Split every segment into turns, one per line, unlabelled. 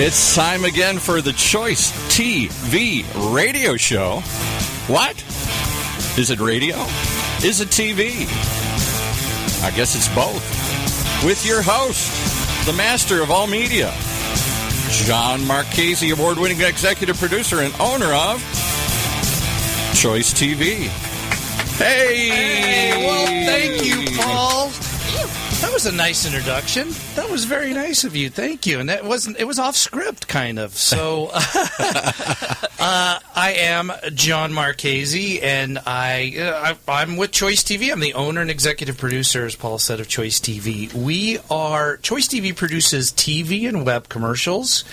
It's time again for the Choice TV Radio Show. What? Is it radio? Is it TV? I guess it's both. With your host, the master of all media, Jon Marchese, award-winning executive producer and owner of Choice TV. Hey!
Well, thank you, Paul. That was a nice introduction. That was very nice of you. Thank you. And it was off script, kind of. So I am Jon Marchese, and I'm with Choice TV. I'm the owner and executive producer, as Paul said, of Choice TV. Choice TV produces TV and web commercials.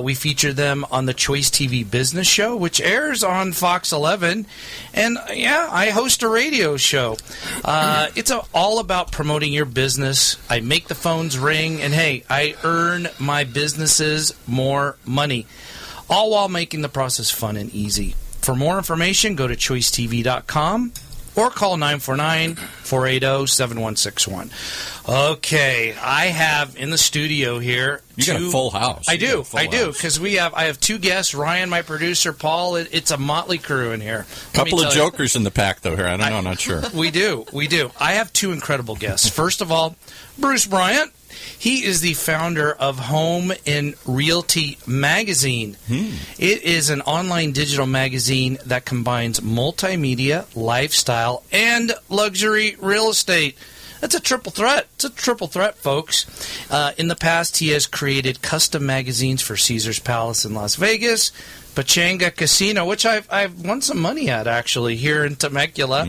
We feature them on the Choice TV Business Show, which airs on Fox 11. And, I host a radio show. It's all about promoting your business. I make the phones ring, and hey, I earn my businesses more money, all while making the process fun and easy. For more information, go to ChoiceTV.com or call 949-480-7161. Okay, I have in the studio here.
You got a full house.
I do, because I have two guests, Ryan, my producer, Paul. It's a motley crew in here.
Couple of jokers in the pack, though, here. I don't know, I'm not sure.
We do. I have two incredible guests. First of all, Bruce Bryant. He is the founder of Home and Realty Magazine. It is an online digital magazine that combines multimedia, lifestyle, and luxury real estate. That's a triple threat. It's a triple threat, folks. In the past, he has created custom magazines for Caesar's Palace in Las Vegas, Pechanga Casino, which I've won some money at, actually, here in Temecula,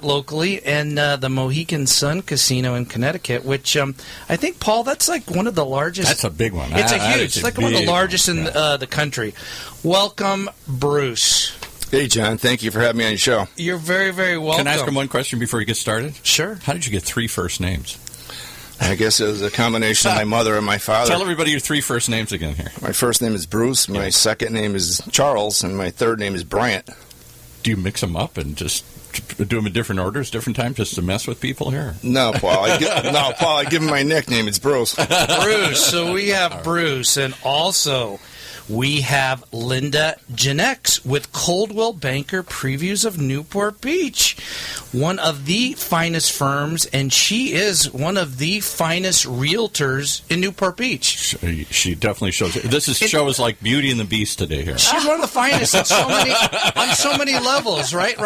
locally, and the Mohegan Sun Casino in Connecticut, which I think, Paul, that's like one of the largest.
That's a big one.
It's it's like one of the largest in the country. Welcome, Bruce.
Hey, John. Thank you for having me on your show.
You're very, very welcome.
Can I ask him one question before you get started?
Sure.
How did you get three first names?
I guess it was a combination of my mother and my father.
Tell everybody your three first names again here.
My first name is Bruce, my second name is Charles, and my third name is Bryant.
Do you mix them up and just do them in different orders, different times, just to mess with people here?
No, Paul. I give him my nickname. It's Bruce.
Bruce. So we have Bruce, and also we have Linda Ginex with Coldwell Banker Previews of Newport Beach, one of the finest firms, and she is one of the finest realtors in Newport Beach.
She definitely shows it. This shows like Beauty and the Beast today here.
She's one of the finest on so many levels, right,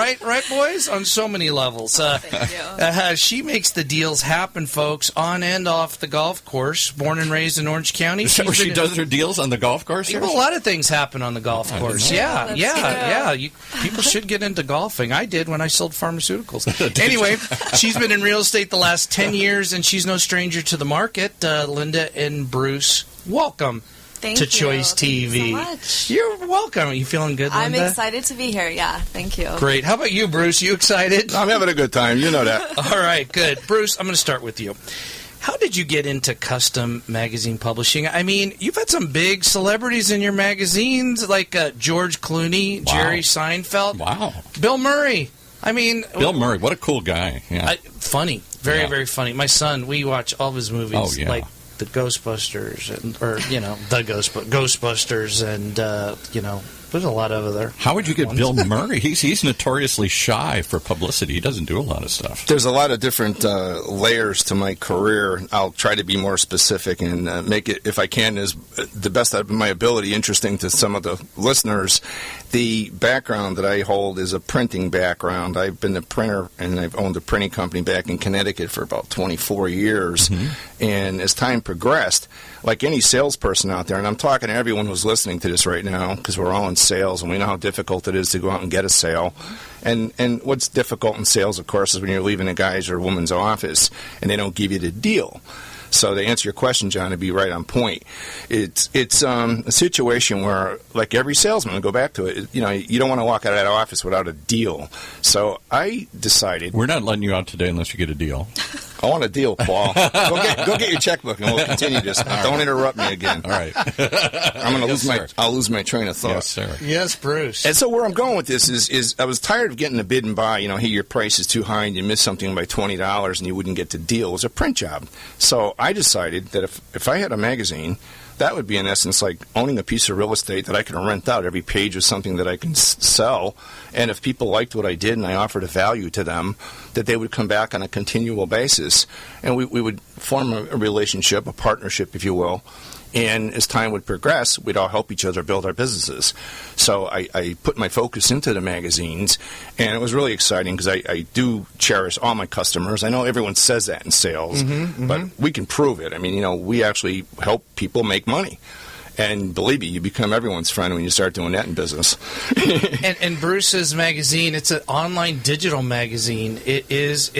boys? On so many levels.
Thank you.
She makes the deals happen, folks, on and off the golf course. Born and raised in Orange County.
Is that where she does her deals on the golf course here?
Well, a lot of things happen on the golf course. Yeah. People should get into golfing. I did when I sold pharmaceuticals. Anyway, she's been in real estate the last 10 years, and she's no stranger to the market. Linda and Bruce, welcome to Choice TV.
Thank you so much.
You're welcome. Are you feeling good, Linda?
I'm excited to be here, yeah. Thank you.
Great. How about you, Bruce? You excited?
I'm having a good time. You know that.
All right, good. Bruce, I'm going to start with you. How did you get into custom magazine publishing? I mean, you've had some big celebrities in your magazines, like George Clooney,
Wow.
Jerry Seinfeld,
Wow.
Bill Murray. I mean,
Bill Murray, what a cool guy. Yeah.
Funny. Very, very funny. My son, we watch all of his movies, like the Ghostbusters, Ghostbusters, and, there's a lot of other.
How would you get Bill Murray? He's notoriously shy for publicity. He doesn't do a lot of stuff.
There's a lot of different layers to my career. I'll try to be more specific and make it, if I can, as the best of my ability, interesting to some of the listeners. The background that I hold is a printing background. I've been a printer, and I've owned a printing company back in Connecticut for about 24 years. And as time progressed, like any salesperson out there, and I'm talking to everyone who's listening to this right now, because we're all in sales, and we know how difficult it is to go out and get a sale. And what's difficult in sales, of course, is when you're leaving a guy's or a woman's office, and they don't give you the deal. So to answer your question, John, to be right on point, it's a situation where, like every salesman, go back to it, you don't want to walk out of that office without a deal. So I decided...
We're not letting you out today unless you get a deal.
I want a deal, Paul. Go get your checkbook, and we'll continue this. Don't interrupt me again.
All right.
I'm going to lose my train of thought.
Yes, sir.
Yes, Bruce.
And so where I'm going with this is I was tired of getting the bid and buy. Hey, your price is too high, and you miss something by $20, and you wouldn't get the deal. It was a print job. So I decided that if I had a magazine that would be in essence like owning a piece of real estate that I can rent out. Every page is something that I can sell, and if people liked what I did and I offered a value to them, that they would come back on a continual basis, and we would form a relationship, a partnership, if you will. And as time would progress, we'd all help each other build our businesses. So I put my focus into the magazines, and it was really exciting because I do cherish all my customers. I know everyone says that in sales, but we can prove it. I mean, we actually help people make money. And believe me, you become everyone's friend when you start doing that in business.
and Bruce's magazine, it's an online digital magazine. It is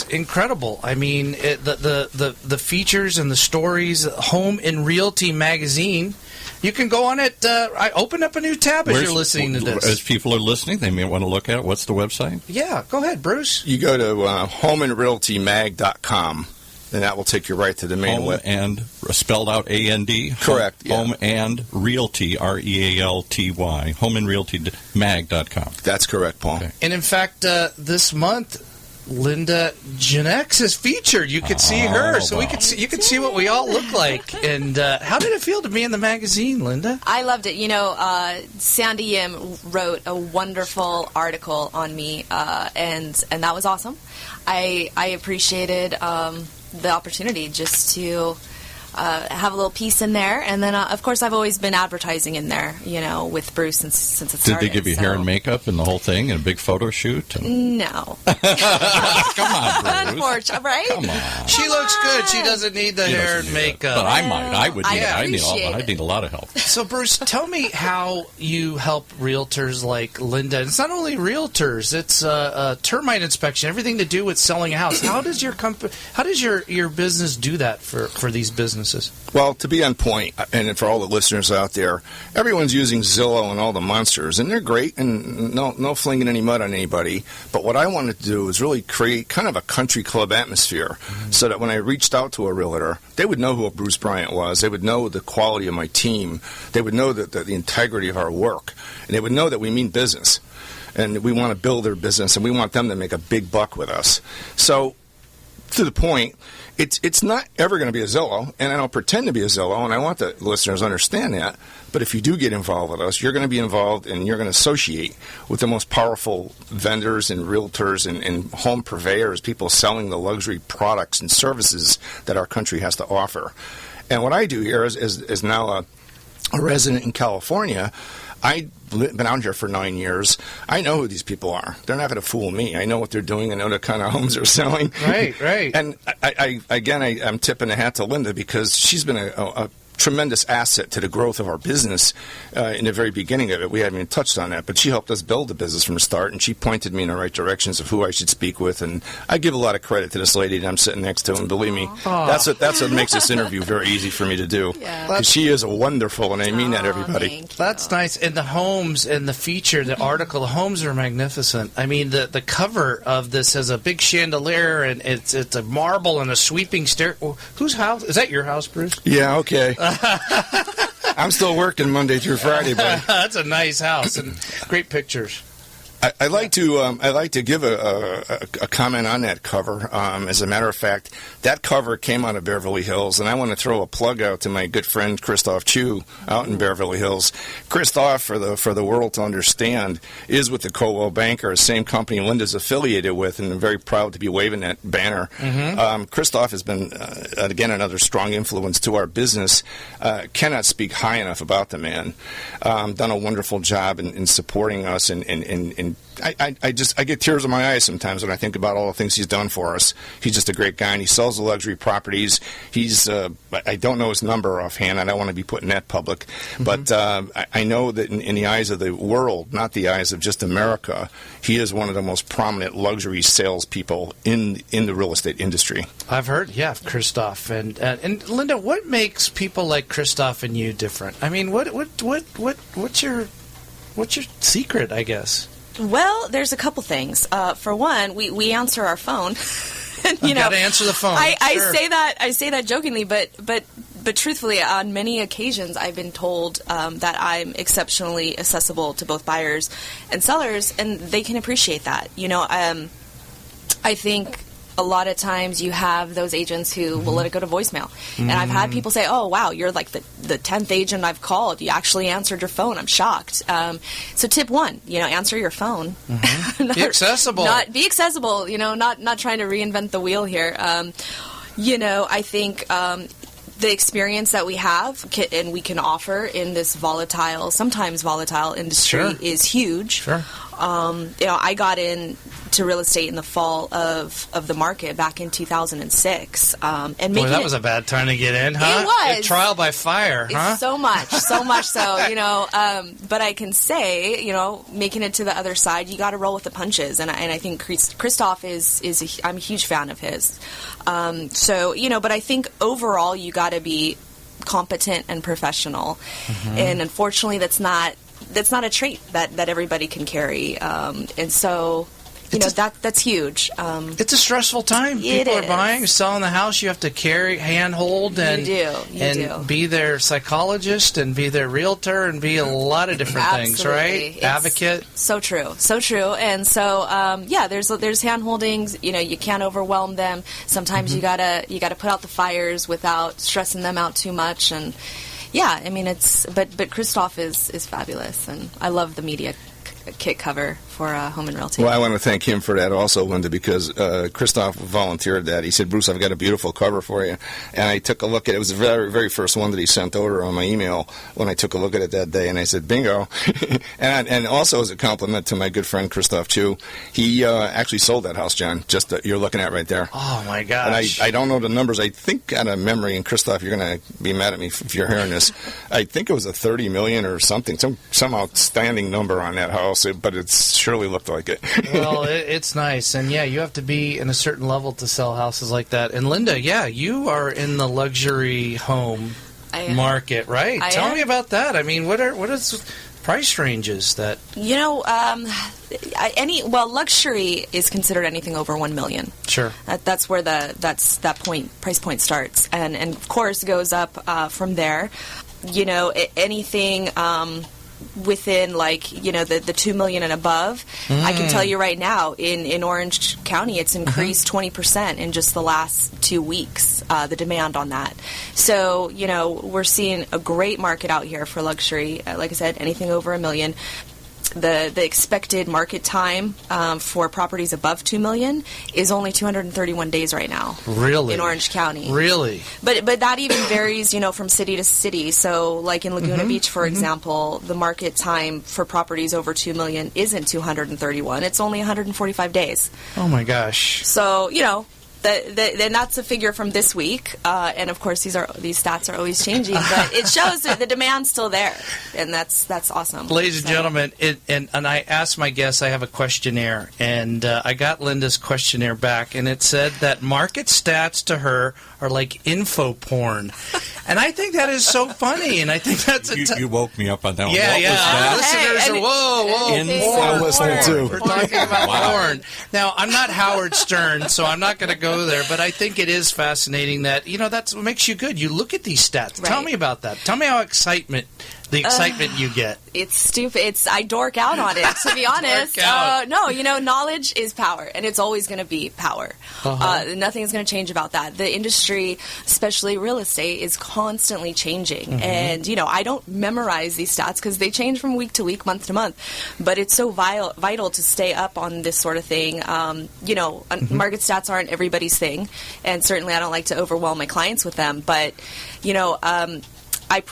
incredible. I mean, the features and the stories. Home and Realty Magazine. You can go on it. I opened up a new tab as you're listening to this.
As people are listening, they may want to look at it. What's the website?
Yeah, go ahead, Bruce.
You go to homeandrealtymag.com. And that will take you right to the main web.
And spelled out A-N-D?
Correct. Yeah.
Home and Realty, R-E-A-L-T-Y. Homeandrealtymag.com.
That's correct, Paul. Okay.
And in fact, this month, Linda Ginex is featured. You could see her, so you could see what we all look like. And how did it feel to be in the magazine, Linda?
I loved it. Sandy Yim wrote a wonderful article on me, and that was awesome. I appreciated the opportunity just to have a little piece in there, and then of course I've always been advertising in there, with Bruce since it started.
Did they give you hair and makeup and the whole thing and a big photo shoot?
No.
Come on, Bruce.
Unfortunately, right?
Come on.
She looks good. She doesn't need the hair and makeup.
But I might. I would.
I
need a lot of help.
So, Bruce, tell me how you help realtors like Linda. It's not only realtors; it's termite inspection, everything to do with selling a house. How does your your business do that for these businesses?
Well, to be on point, and for all the listeners out there, everyone's using Zillow and all the monsters, and they're great, and no flinging any mud on anybody. But what I wanted to do was really create kind of a country club atmosphere, so that when I reached out to a realtor, they would know who Bruce Bryant was. They would know the quality of my team. They would know that the integrity of our work, and they would know that we mean business, and we want to build their business, and we want them to make a big buck with us. So, to the point, it's not ever going to be a Zillow, and I don't pretend to be a Zillow, and I want the listeners to understand that. But if you do get involved with us, you're going to be involved, and you're going to associate with the most powerful vendors and realtors and home purveyors, people selling the luxury products and services that our country has to offer. And what I do here is now a resident in California. I've been out here for 9 years. I know who these people are. They're not going to fool me. I know what they're doing. I know the kind of homes they're selling.
Right.
And I'm tipping the hat to Linda because she's been a tremendous asset to the growth of our business in the very beginning of it. We haven't even touched on that, but she helped us build the business from the start, and she pointed me in the right directions of who I should speak with. And I give a lot of credit to this lady that I'm sitting next to, and believe me, that's what makes this interview very easy for me to do. Because she is wonderful, and I mean that, everybody.
That's nice. And the homes and the feature, the article, the homes are magnificent. I mean, the cover of this has a big chandelier, and it's a marble and a sweeping stair. Whose house? Is that your house, Bruce?
Yeah, okay. I'm still working Monday through Friday, but
that's a nice house and great pictures.
I like to give a comment on that cover. As a matter of fact, that cover came out of Beverly Hills, and I want to throw a plug out to my good friend Christoph Chu out in Beverly Hills. Christoph, for the world to understand, is with the Coldwell Banker, the same company Linda's affiliated with, and I'm very proud to be waving that banner. Christoph has been again another strong influence to our business. Cannot speak high enough about the man. Done a wonderful job in supporting us and I get tears in my eyes sometimes when I think about all the things he's done for us. He's just a great guy, and he sells the luxury properties. He's I don't know his number offhand. I don't want to be putting that public, but I know that in the eyes of the world, not the eyes of just America, he is one of the most prominent luxury salespeople in the real estate industry.
I've heard, of Christoph and Linda. What makes people like Christoph and you different? I mean, what's your secret, I guess?
Well, there's a couple things. For one, we answer our phone.
You got to answer the phone.
I say that jokingly, but truthfully, on many occasions, I've been told that I'm exceptionally accessible to both buyers and sellers, and they can appreciate that. I think a lot of times you have those agents who will let it go to voicemail. And I've had people say, oh, wow, you're like the 10th agent I've called. You actually answered your phone. I'm shocked. So tip one, answer your phone.
Be accessible.
Be accessible, not trying to reinvent the wheel here. I think the experience that we have and we can offer in this sometimes volatile industry is huge.
Sure.
I got into real estate in the fall of the market back in 2006. And
that was a bad time to get in, huh?
It was.
Trial by fire, huh?
So much so, but I can say, making it to the other side, you got to roll with the punches. And I think Christoph I'm a huge fan of his. But I think overall you got to be competent and professional. And unfortunately, that's not a trait that everybody can carry, and so that's huge.
It's a stressful time. People are buying, selling the house. You have to handhold, and
you
be their psychologist, and be their realtor, and be a lot of different things, right?
It's
advocate.
So true. And so there's hand holdings. You can't overwhelm them. Sometimes you gotta put out the fires without stressing them out too much, and. Yeah, I mean but Christoph is fabulous, and I love the media kit cover for Home and Realty.
Well, I want to thank him for that also, Linda, because Christoph volunteered that. He said, Bruce, I've got a beautiful cover for you. And I took a look at it. It was the very, very first one that he sent over on my email when I took a look at it that day, and I said, bingo. and also as a compliment to my good friend Christoph Chu, he actually sold that house, John, just you're looking at right there.
Oh, my gosh.
And I don't know the numbers. I think out of memory, and Christoph, you're going to be mad at me if you're hearing this, I think it was a $30 million or something, some outstanding number on that house, but it surely looked like it.
Well, it's nice. And, you have to be in a certain level to sell houses like that. And, Linda, you are in the luxury home market, right? Tell me about that. I mean, what is price ranges that...
luxury is considered anything over $1 million.
Sure.
That's where that price point starts. And of course, goes up from there. Anything... within the $2 million and above, I can tell you right now in Orange County it's increased 20% in just the last 2 weeks, the demand on that. So we're seeing a great market out here for luxury. Like I said, anything over $1 million. The expected market time for properties above $2 million is only 231 days right now.
Really?
In Orange County.
Really?
But that even varies, from city to city. So, like in Laguna Beach, for example, the market time for properties over $2 million isn't 231. It's only 145 days.
Oh my gosh.
So, then that's a figure from this week, and of course these stats are always changing, but it shows that the demand's still there, and that's awesome.
Ladies and gentlemen, and I asked my guests, I have a questionnaire, and I got Linda's questionnaire back, and it said that market stats to her are like info porn, and I think that is so funny, and I think that's
you woke me up on that one.
Yeah,
what was that?
Listeners are whoa,
I'm listening too.
We're talking about porn. Now, I'm not Howard Stern, so I'm not going to go there, but I think it is fascinating that that's what makes you good. You look at these stats.
Right.
Tell me about that. Tell me how excitement you get.
It's stupid. I dork out on it, to be honest. No, knowledge is power, and it's always going to be power. Nothing is going to change about that. The industry, especially real estate, is constantly changing. And, I don't memorize these stats because they change from week to week, month to month. But it's so vital to stay up on this sort of thing. Market stats aren't everybody's thing, and certainly I don't like to overwhelm my clients with them. But, I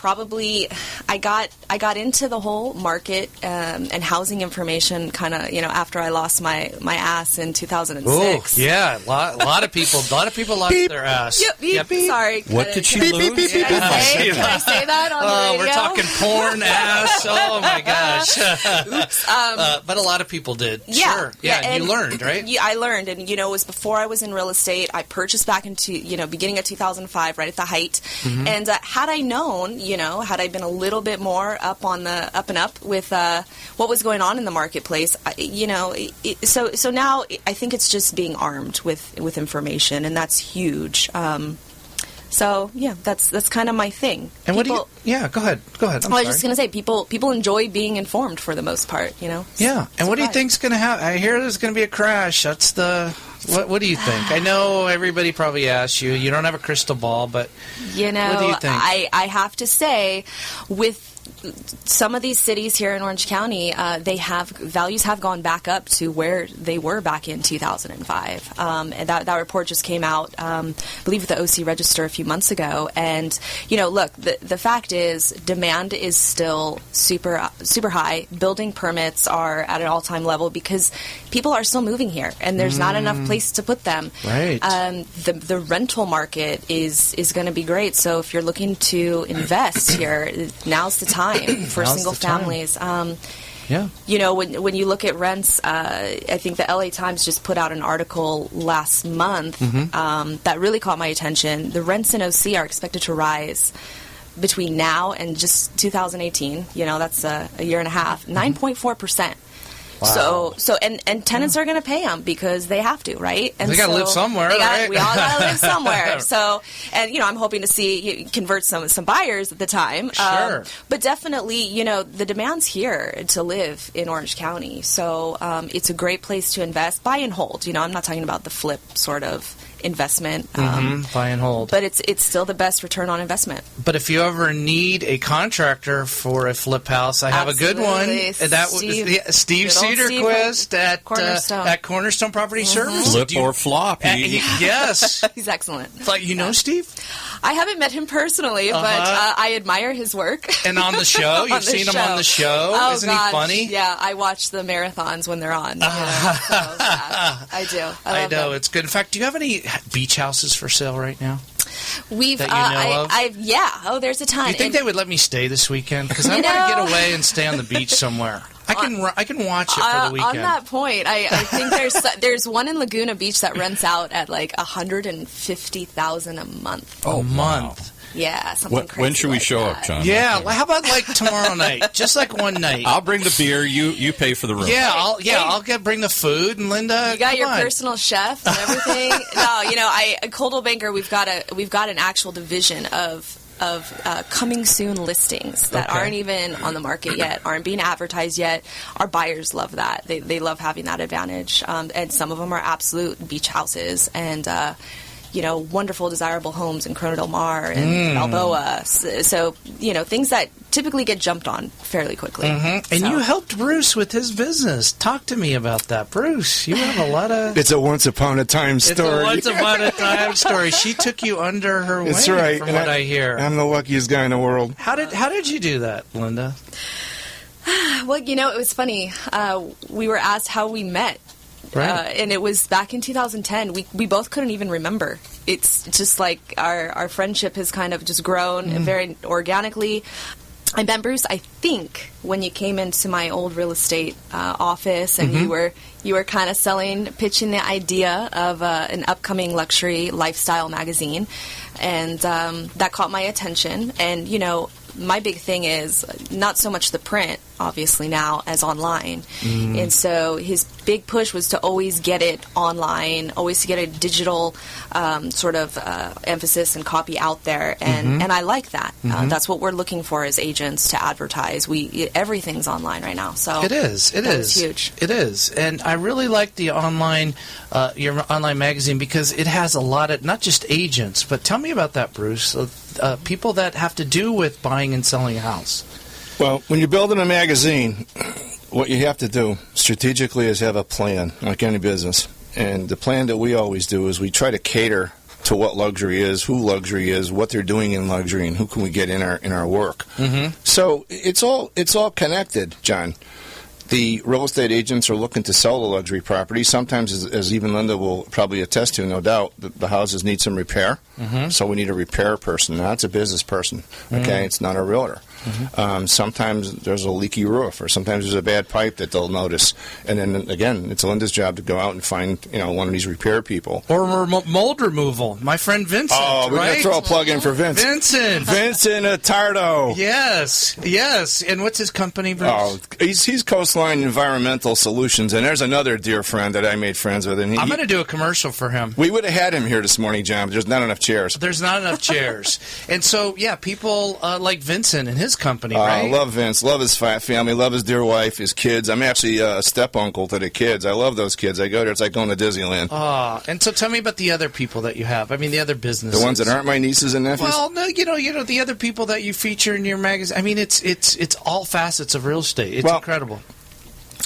got into the whole market and housing information kind of after I lost my ass in 2006.
Oh yeah, a lot of people lost their ass.
Yep. Sorry.
What did she lose?
Can I say that on the radio?
We're talking porn ass. Oh my gosh. Oops. But a lot of people did.
Yeah.
Sure. Yeah. And you learned, right?
Yeah, I learned, and it was before I was in real estate. I purchased back into beginning of 2005, right at the height. And had I known, had I been a little bit more up and up with what was going on in the marketplace, so now I think it's just being armed with information, and that's huge. So yeah, that's kind of my thing.
And go ahead.
I was just going to say, people enjoy being informed for the most part,
Yeah. And what do you think's going to happen? I hear there's going to be a crash. That's the What do you think? I know everybody probably asks you. You don't have a crystal ball, but what do you think?
I have to say, with some of these cities here in Orange County, values have gone back up to where they were back in 2005. And that report just came out, I believe, with the OC Register a few months ago. And look, the fact is, demand is still super high. Building permits are at an all-time level because people are still moving here, and there's not enough place to put them.
Right.
The rental market is going to be great. So if you're looking to invest here, now's the time for single families.
Yeah.
When you look at rents, I think the LA Times just put out an article last month that really caught my attention. The rents in OC are expected to rise between now and just 2018. That's a year and a half, 9.4%.
Wow.
So and tenants are going to pay them because they have to, right? And
they got to live somewhere, right?
We all got to live somewhere. So, and I'm hoping to see convert some buyers at the time.
Sure.
But definitely, the demand's here to live in Orange County. So it's a great place to invest. Buy and hold. I'm not talking about the flip sort of investment.
Buy and hold.
But it's still the best return on investment.
But if you ever need a contractor for a flip house, I have a good one. Steve Cedarquist at Cornerstone Property Service.
Flip or flop.
Yes.
He's excellent.
But Steve?
I haven't met him personally, but I admire his work.
And on the show? You've seen him on the show?
Oh,
Isn't he funny?
Yeah, I watch the marathons when they're on. I do. I know.
It's good. In fact, do you have any beach houses for sale right now?
There's a ton.
Do you think they would let me stay this weekend? Because I want to get away and stay on the beach somewhere. I can watch it for the weekend.
On that point, I think there's one in Laguna Beach that rents out at like $150,000 a month.
Oh, a month.
Yeah, something crazy.
When should we
like
show
that.
up, John?
Yeah, well, how about like tomorrow night? Just like one night.
I'll bring the beer. You pay for the room.
Yeah, I'll bring the food, and Linda,
you got your personal chef and everything. No, at Coldwell Banker, we've got an actual division of coming soon listings that aren't even on the market yet, aren't being advertised yet. Our buyers love that. They love having that advantage, and some of them are absolute beach houses and. Wonderful, desirable homes in Corona del Mar and Balboa. So, things that typically get jumped on fairly quickly.
And you helped Bruce with his business. Talk to me about that. Bruce, you have a lot of...
It's a once upon a time story.
It's a once upon a time story. She took you under her wing,
That's right.
from what I hear.
I'm the luckiest guy in the world.
How did you do that, Linda?
Well, it was funny. We were asked how we met.
Right.
And it was back in 2010. We both couldn't even remember. It's just like our friendship has kind of just grown very organically. I met Bruce, I think, when you came into my old real estate office, and you were kind of pitching the idea of an upcoming luxury lifestyle magazine, and that caught my attention. And my big thing is not so much the print, obviously, now as online. And so his big push was to always get it online, always to get a digital sort of emphasis and copy out there. And I like that. That's what we're looking for as agents, to advertise. Everything's online right now. So
it is. It is
huge.
It is. And I really like the online, your online magazine, because it has a lot of, not just agents, but tell me about that, Bruce. People that have to do with buying and selling a house.
Well, when you're building a magazine, what you have to do strategically is have a plan, like any business. And the plan that we always do is we try to cater to what luxury is, who luxury is, what they're doing in luxury, and who can we get in our work. So it's all connected, John. The real estate agents are looking to sell the luxury property. Sometimes, as even Linda will probably attest to, no doubt, the houses need some repair. So we need a repair person. Now, that's a business person. Okay, it's not a realtor. Sometimes there's a leaky roof, or sometimes there's a bad pipe that they'll notice. And then, again, it's Linda's job to go out and find one of these repair people.
Or mold removal. My friend Vincent,
Oh, we're going to throw a plug in for Vince.
Vincent
Attardo.
Yes. And what's his company, Bruce?
Oh, he's Coastline Environmental Solutions, and there's another dear friend that I made friends with. And
I'm going to do a commercial for him.
We would have had him here this morning, John, but there's not enough chairs.
There's not enough chairs. And so, people like Vincent and his Vince's company, right?
I love Vince. Love his family. Love his dear wife, his kids. I'm actually a step-uncle to the kids. I love those kids. I go there. It's like going to Disneyland.
And so tell me about the other people that you have. I mean, the other businesses.
The ones that aren't my nieces and nephews?
Well, no, you know, the other people that you feature in your magazine. I mean, it's all facets of real estate. It's incredible.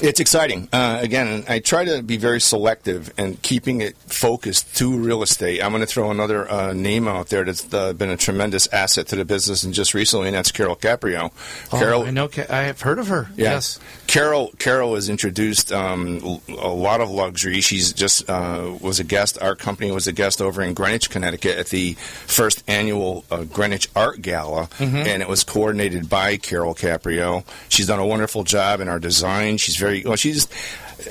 It's exciting. Again, I try to be very selective and keeping it focused to real estate. I'm going to throw another name out there that's been a tremendous asset to the business, and just recently, and that's Carol Caprio.
Carol, I know. I have heard of her.
Yeah.
Yes.
Carol has introduced a lot of luxury. She's just was a guest. Our company was a guest over in Greenwich, Connecticut, at the first annual Greenwich Art Gala, and it was coordinated by Carol Caprio. She's done a wonderful job in our design. She's very well.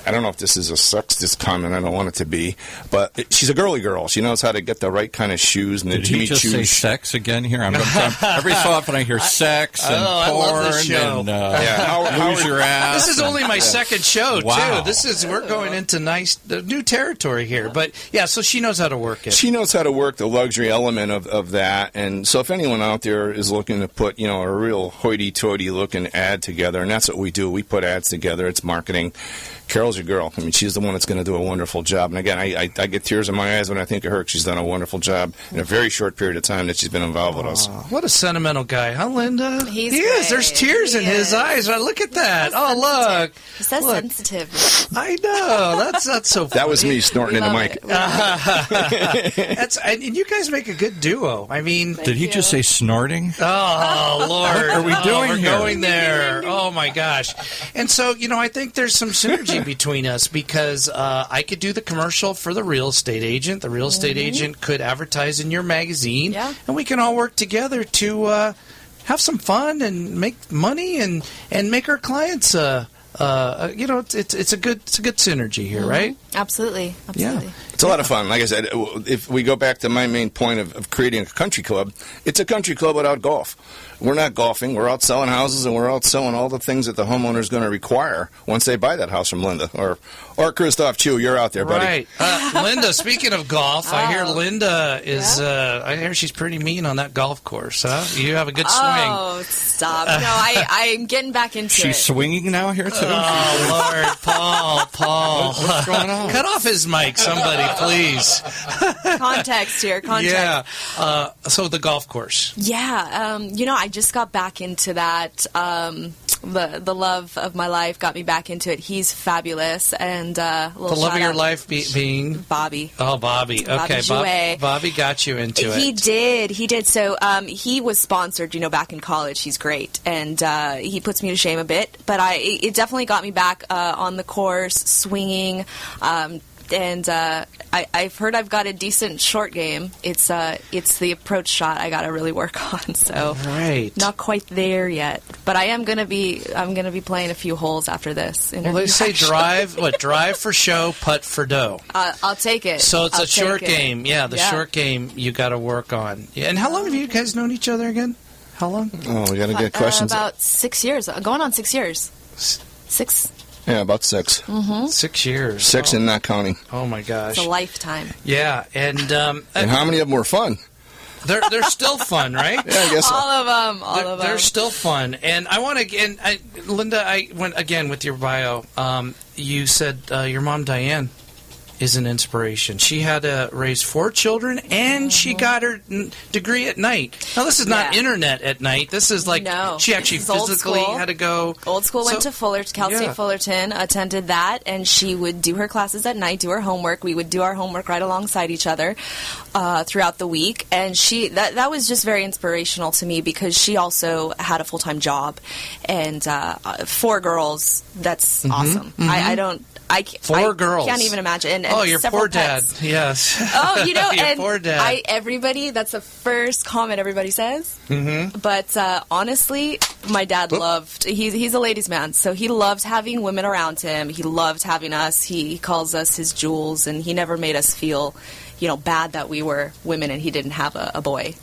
I don't know if this is a sexist comment. I don't want it to be, but she's a girly girl. She knows how to get the right kind of shoes and the Jimmy Choo.
Did he just say sex again here? Every so often I hear sex and porn.
I love this show.
And lose your ass.
This is only my second show,
Wow.
too. We're going into new territory here. But, yeah, so she knows how to work it.
She knows how to work the luxury element of that. And so if anyone out there is looking to put, a real hoity-toity looking ad together, and that's what we do. We put ads together. It's marketing. Carol's your girl. I mean, she's the one that's going to do a wonderful job. And again, I get tears in my eyes when I think of her. She's done a wonderful job in a very short period of time that she's been involved with us.
What a sentimental guy, huh, Linda?
He
is. There's tears in his eyes. Look at that. Look.
He's so sensitive.
I know. That's so funny.
That was me snorting in the mic.
And you guys make a good duo. I mean,
did he just say snorting?
Oh, Lord.
What are we doing
we're
here?
Going there. Oh, my gosh. And so, I think there's some synergy between us because I could do the commercial for the real estate agent. The real estate agent could advertise in your magazine. Yeah. And we can all work together to have some fun and make money and make our clients, it's a good synergy here, right?
Absolutely.
Yeah.
It's a lot of fun. Like I said, if we go back to my main point of creating a country club, it's a country club without golf. We're not golfing. We're out selling houses, and we're out selling all the things that the homeowner is going to require once they buy that house from Linda or Christoph Chu. You're out there, buddy.
Right. Linda, speaking of golf, I hear Linda is, I hear she's pretty mean on that golf course, huh? You have a good swing.
Oh, stop. No, I'm getting back into it.
She's swinging now here, too?
Oh, Lord. Paul.
What's going on?
Cut off his mic, somebody, please.
Context here.
Yeah. So the golf course.
Yeah. I just got back into that. The love of my life got me back into it. He's fabulous. And the
love of your life being?
Bobby.
Oh, Bobby. Okay. Bobby got you into it. He
did. So he was sponsored, back in college. He's great. And he puts me to shame a bit. But it definitely got me back on the course, swinging. And I've heard I've got a decent short game. It's the approach shot I got to really work on. So not quite there yet, but I'm gonna be playing a few holes after this.
Well, they say drive for show, putt for dough.
I'll take it.
So it's a short game. Yeah, short game you got to work on. Yeah. And how long have you guys known each other again? How long?
Oh, we got to get questions.
About 6 years. Going on 6 years. 6.
Yeah, about 6.
6 years.
6 and not counting.
Oh, my gosh.
It's a lifetime.
Yeah, and
how many of them were fun?
They're still fun, right?
Yeah, I guess so.
All of them.
They're still fun. And I want to, Linda, I went again with your bio. You said your mom, Diane, is an inspiration. She had to raise 4 children, and she got her degree at night. Now, this is not internet at night. This is like she actually physically had to go.
Old school, went to Cal State Fullerton, attended that, and she would do her classes at night, do her homework. We would do our homework right alongside each other throughout the week. And that was just very inspirational to me because she also had a full-time job. And 4 girls, that's awesome. I can't even imagine. And
your poor dad. Yes.
Oh,
your poor dad.
Everybody, that's the first comment everybody says. But honestly, my dad loved, he's a ladies' man, so he loved having women around him. He loved having us. He calls us his jewels, and he never made us feel, bad that we were women and he didn't have a boy.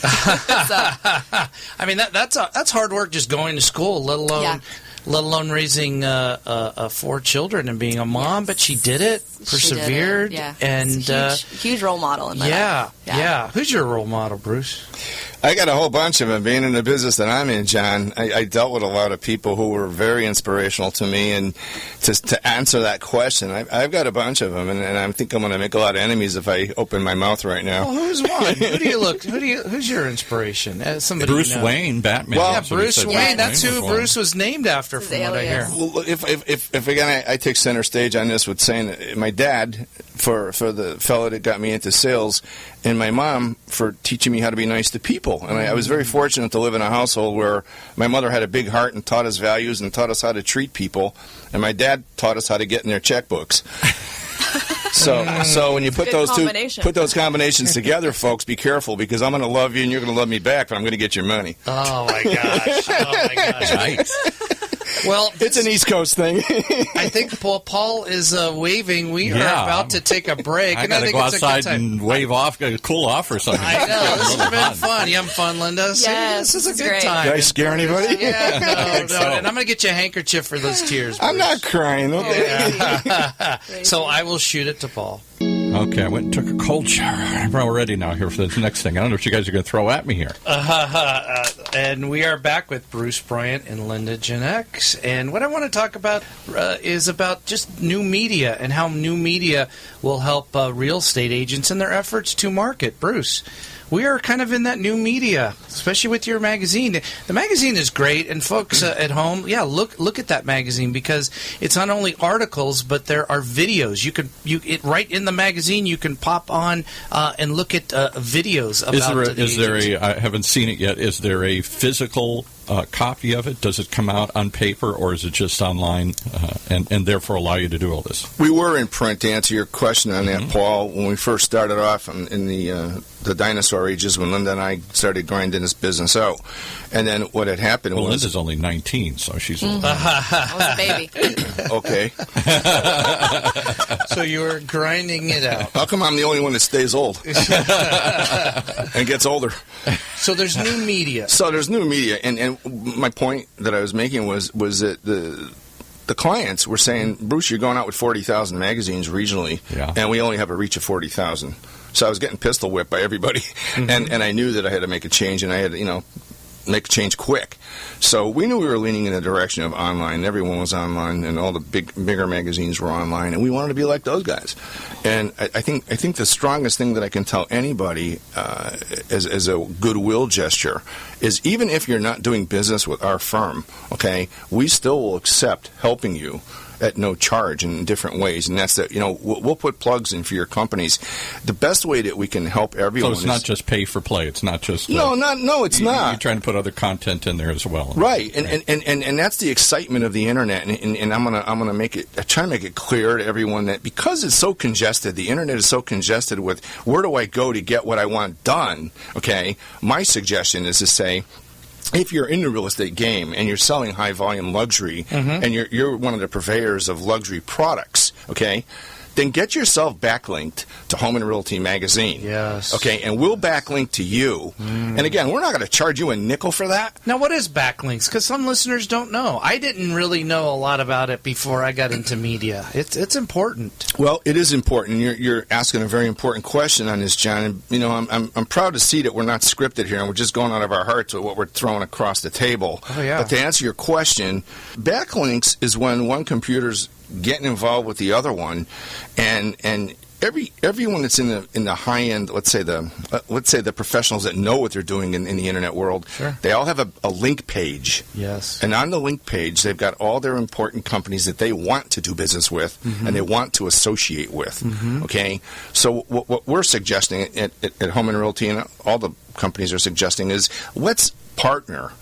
I mean, that's hard work just going to school, let alone raising 4 children and being a mom, but she did it, persevered, and
huge role model in my life.
Yeah. Who's your role model, Bruce?
I got a whole bunch of them. Being in the business that I'm in, John, I dealt with a lot of people who were very inspirational to me. And to answer that question, I've got a bunch of them, and I think I'm going to make a lot of enemies if I open my mouth right now.
Well, who's one? Who's your inspiration? Somebody
Bruce Wayne, Batman.
Well,
Yeah, Bruce Wayne. That's who Bruce was named after, from what I hear.
Well, if again, I take center stage on this with saying that my dad, for the fellow that got me into sales, and my mom for teaching me how to be nice to people. And I was very fortunate to live in a household where my mother had a big heart and taught us values and taught us how to treat people, and my dad taught us how to get in their checkbooks. So when you put those combinations together, folks, be careful, because I'm going to love you and you're going to love me back, but I'm going to get your money.
Oh my gosh!
Nice.
Well,
it's an East Coast thing.
I think Paul is waving. We are about to take a break.
I got to go outside and wave off, cool off or something.
I know. This has been fun. You having fun, Linda?
Yes,
this is a good
great.
time.
Did I scare anybody?
Yeah, no.
So.
And I'm going to get you a handkerchief for those tears.
I'm not crying. Okay.
So I will shoot it to Paul.
Okay, I went and took a cold shower. I'm all ready now here for the next thing. I don't know what you guys are going to throw at me here.
And we are back with Bruce Bryant and Linda Ginex. And what I want to talk about is about just new media and how new media will help real estate agents in their efforts to market. Bruce, we are kind of in that new media, especially with your magazine. The magazine is great, and folks at home, look at that magazine, because it's not only articles, but there are videos. Right in the magazine, you can pop on and look at videos about
I haven't seen it yet. Is there a physical copy of it? Does it come out on paper, or is it just online and therefore allow you to do all this?
We were in print, to answer your question on that, Paul. When we first started off in the dinosaur ages, when Linda and I started grinding this business out. And then what had happened was...
Linda's only 19, so she's old.
I was a baby.
Okay.
So you were grinding it out.
How come I'm the only one that stays old and gets older?
So there's new media.
And my point that I was making was that the clients were saying, Bruce, you're going out with 40,000 magazines regionally, and we only have a reach of 40,000. So I was getting pistol whipped by everybody, and I knew that I had to make a change, and I had to, make a change quick. So we knew we were leaning in the direction of online. Everyone was online, and all the bigger magazines were online, and we wanted to be like those guys. And I think the strongest thing that I can tell anybody as a goodwill gesture is, even if you're not doing business with our firm, okay, we still will accept helping you at no charge in different ways, and that's that. We'll put plugs in for your companies. The best way that we can help everyone.
So it's not just pay for play. It's not just
no, it's not.
You're trying to put other content in there as well,
right? And that's the excitement of the internet. And I'm gonna make it. I try to make it clear to everyone that because it's so congested, the internet is so congested with where do I go to get what I want done? Okay, my suggestion is to say, if you're in the real estate game and you're selling high volume luxury and you're one of the purveyors of luxury products, okay, then get yourself backlinked to Home and Realty Magazine.
Yes.
Okay, and we'll backlink to you. And again, we're not going to charge you a nickel for that.
Now, what is backlinks? Because some listeners don't know. I didn't really know a lot about it before I got into media. It's important.
Well, it is important. You're asking a very important question on this, John. And, I'm proud to see that we're not scripted here and we're just going out of our hearts with what we're throwing across the table.
Oh, yeah.
But to answer your question, backlinks is when one computer's getting involved with the other one, and everyone that's in the high end, let's say the professionals that know what they're doing in the internet world,
sure,
they all have a link page.
Yes.
And on the link page, they've got all their important companies that they want to do business with and they want to associate with. Okay, so what we're suggesting at Home and Realty, and all the companies are suggesting, is let's partner.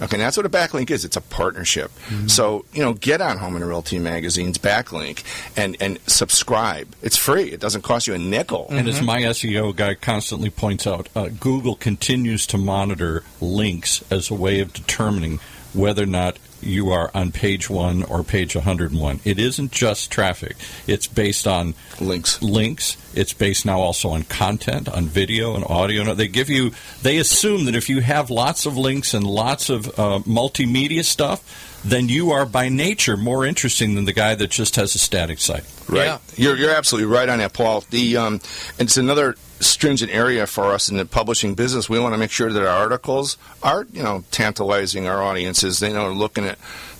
Okay, and that's what a backlink is. It's a partnership. So, get on Home and Realty Magazine's backlink and subscribe. It's free. It doesn't cost you a nickel.
And as my SEO guy constantly points out, Google continues to monitor links as a way of determining whether or not you are on page 1 or page 101. It isn't just traffic. It's based on links. It's based now also on content, on video and audio. They assume that if you have lots of links and lots of multimedia stuff, then you are by nature more interesting than the guy that just has a static site.
Right.
Yeah.
You're absolutely right on that, Paul. And it's another stringent area for us in the publishing business. We want to make sure that our articles are, tantalizing our audiences. They know looking at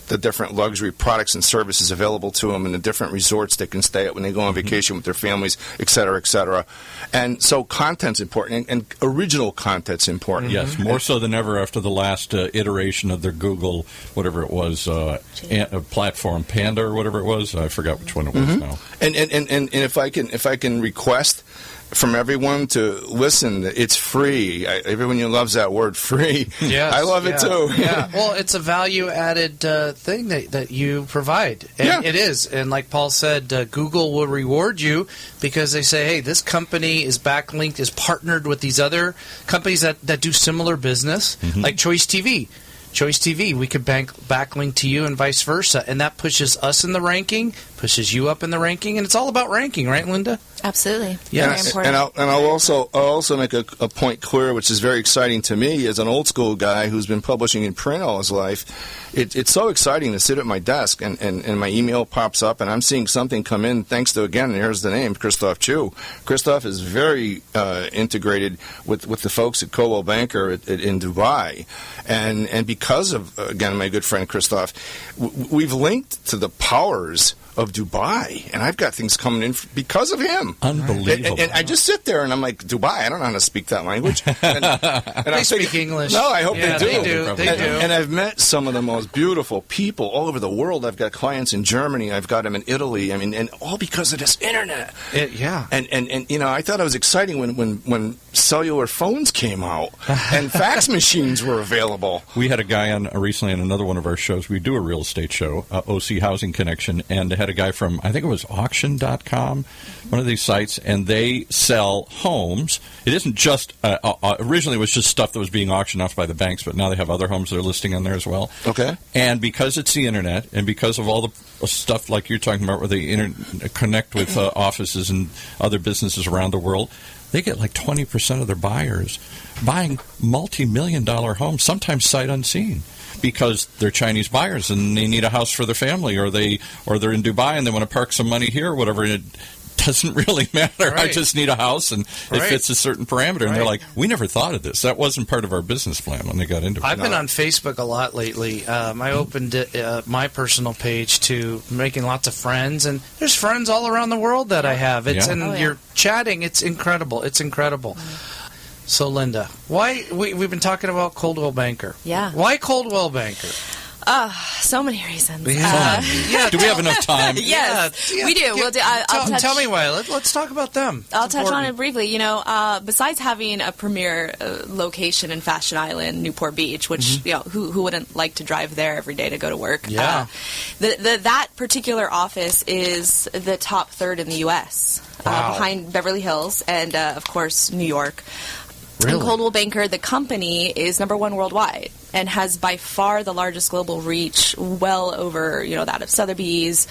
the different luxury products and services available to them and the different resorts they can stay at when they go on vacation with their families, et cetera, et cetera. And so content's important, and original content's important.
Yes, more so than ever after the last iteration of their Google, whatever it was, platform, Panda or whatever it was. I forgot which one it was now.
And if I can request from everyone to listen, it's free. Everyone loves that word, free.
Yes,
I love it too.
Yeah. Well, it's a value-added thing that you provide. And it is. And like Paul said, Google will reward you because they say, hey, this company is backlinked, is partnered with these other companies that do similar business, like ChoiceTV. ChoiceTV, we could backlink to you and vice versa, and that pushes us in the ranking, pushes you up in the ranking, and it's all about ranking, right, Linda?
Absolutely.
Yeah.
Very important.
I'll also make a point clear, which is very exciting to me as an old school guy who's been publishing in print all his life. It's so exciting to sit at my desk and my email pops up and I'm seeing something come in thanks to, again, here's the name, Christoph Chu. Christoph is very integrated with the folks at Coldwell Banker in Dubai, and because of, again, my good friend Christoph, we've linked to the powers of Dubai, and I've got things coming in because of him.
Unbelievable.
And I just sit there and I'm like, Dubai, I don't know how to speak that language. And
They speak English.
No, I hope they do.
They do.
And I've met some of the most beautiful people all over the world. I've got clients in Germany. I've got them in Italy. I mean, and all because of this internet. And I thought it was exciting when cellular phones came out and fax machines were available.
We had a guy on recently on another one of our shows. We do a real estate show, OC Housing Connection, and had a guy from, I think it was auction.com, one of these sites, and they sell homes. It isn't just, originally it was just stuff that was being auctioned off by the banks, but now they have other homes they're listing on there as well.
Okay.
And because it's the internet, and because of all the stuff like you're talking about where they connect with offices and other businesses around the world, they get like 20% of their buyers buying multi-million-dollar homes, sometimes sight unseen, because they're Chinese buyers and they need a house for their family, or they're in Dubai and they want to park some money here or whatever. And it doesn't really matter. Right. I just need a house and it fits a certain parameter. And they're like, we never thought of this. That wasn't part of our business plan when they got into it.
I've been on Facebook a lot lately. I opened my personal page to making lots of friends, and there's friends all around the world that I have. You're chatting. It's incredible. It's incredible. So, Linda, why we've been talking about Coldwell Banker.
Yeah.
Why Coldwell Banker?
So many reasons.
Yeah.
Do we have enough time?
Yes, we do. We'll do.
Tell me why. Let's talk about them.
I'll touch on it briefly. Besides having a premier location in Fashion Island, Newport Beach, which who wouldn't like to drive there every day to go to work?
Yeah.
That particular office is the top third in the U.S. Behind Beverly Hills and of course New York.
Really?
And Coldwell Banker, the company, is number one worldwide and has by far the largest global reach, well over that of Sotheby's,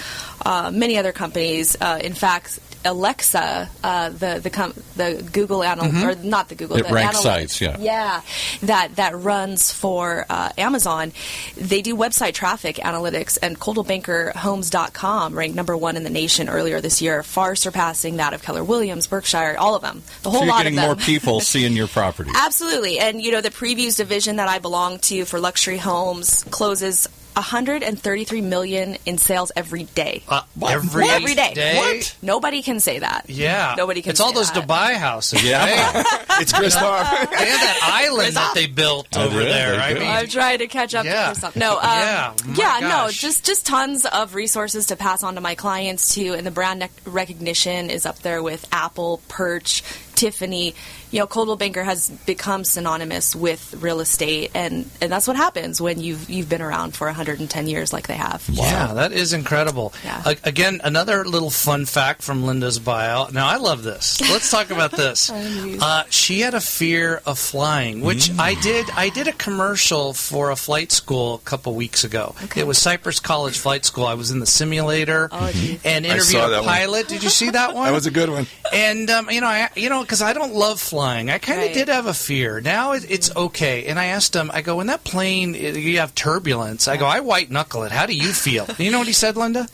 many other companies. In fact, Alexa, the Google or not the Google,
it ranks sites,
that runs for Amazon. They do website traffic analytics, and ColdwellBankerHomes.com ranked number one in the nation earlier this year, far surpassing that of Keller Williams, Berkshire, all of them, the whole lot of them.
So you're getting more people seeing your property.
Absolutely, and the previews division that I belong to for luxury homes closes $133 million in sales every day.
Every day?
What? Nobody can say that.
Yeah.
Nobody can
It's
say
all those
that.
Dubai houses.
Yeah.
It's Christoph.
They have that island that they built over there.
They
I
do.
mean,
I'm trying to catch up to Christoph. No, just tons of resources to pass on to my clients too, and the brand recognition is up there with Apple, Perch, Tiffany. Coldwell Banker has become synonymous with real estate, and that's what happens when you've been around for 110 years like they have.
Wow. Yeah, that is incredible.
Yeah.
Again, another little fun fact from Linda's bio. Now, I love this. Let's talk about this. She had a fear of flying, which I did a commercial for a flight school a couple weeks ago. Okay. It was Cypress College Flight School. I was in the simulator and interviewed a pilot. Did you see that one?
That was a good one.
And because I don't love flying, I kind of did have a fear. Now it's okay. And I asked him, I go, when that plane, you have turbulence, I go, I white knuckle it. How do you feel? And you know what he said, Linda?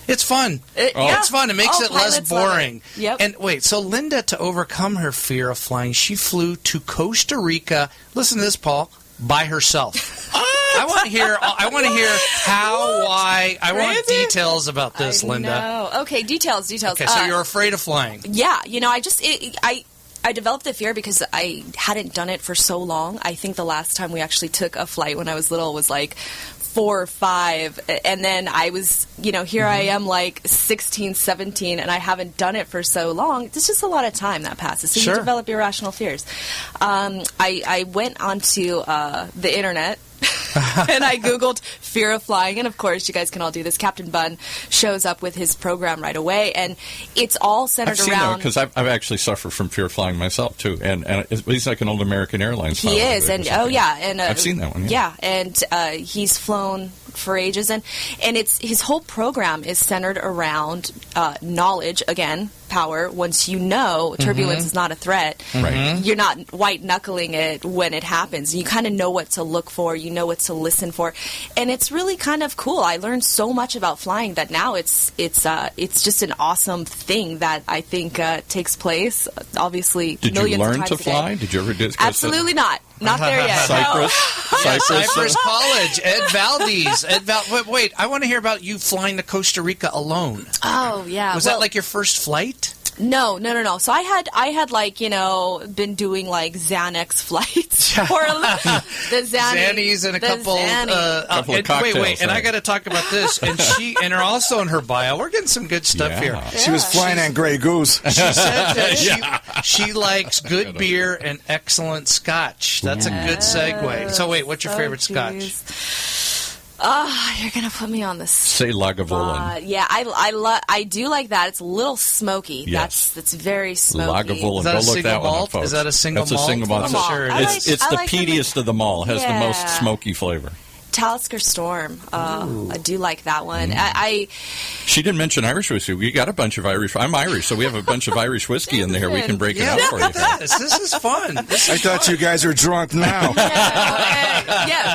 It's fun. It's fun. It makes it less boring.
Yep.
And wait, so Linda, to overcome her fear of flying, she flew to Costa Rica. Listen to this, Paul. By herself. I want to hear. How, why. I want details about this, Linda.
No. Okay, details.
Okay, so you're afraid of flying.
Yeah, I developed the fear because I hadn't done it for so long. I think the last time we actually took a flight when I was little was like 4 or 5, and then I was, here I am like 16, 17, and I haven't done it for so long. It's just a lot of time that passes, so you develop irrational fears. I went onto the internet, and I Googled fear of flying, and of course, you guys can all do this. Captain Bunn shows up with his program right away, and it's all centered around...
because I've actually suffered from fear of flying myself, too, and he's like an old American Airlines pilot.
He is, and and
I've seen that one.
Yeah, and he's flown for ages, and his whole program is centered around knowledge, again, power. Once you know turbulence is not a threat, you're not white-knuckling it when it happens. You kind of know what to look for, you know what to listen for, and it's really kind of cool. I learned so much about flying that now it's just an awesome thing that I think takes place, obviously,
Did
millions
you
of
learn
times
to
a day.
fly? Did you ever discuss
Absolutely not. Not there yet.
Cypress College. Ed Valdez. Wait, I want to hear about you flying to Costa Rica alone.
Oh, yeah.
Was that like your first flight?
No. So I had like, been doing like Xanax flights or the
Xannies and a couple of cocktails. Wait, and I got to talk about this. And her also in her bio. We're getting some good stuff here.
She was flying on Grey Goose.
She said that she likes good beer and excellent scotch. That's a good segue. So wait, what's your favorite scotch?
You're gonna put me on this.
Say Lagavulin.
Yeah, I do like that. It's a little smoky.
Yes.
That's very smoky.
Lagavulin.
Is that
Go
a
look
single
that one up,
malt?
folks.
Is that a single
That's
malt?
a single malt.
Sure.
It's the peatiest of them all. It has the most smoky flavor.
Talisker Storm. I do like that one.
She didn't mention Irish whiskey. We got a bunch of Irish. I'm Irish, so we have a bunch of Irish whiskey in there. We can break it up for you.
This is fun.
I thought you guys were drunk now.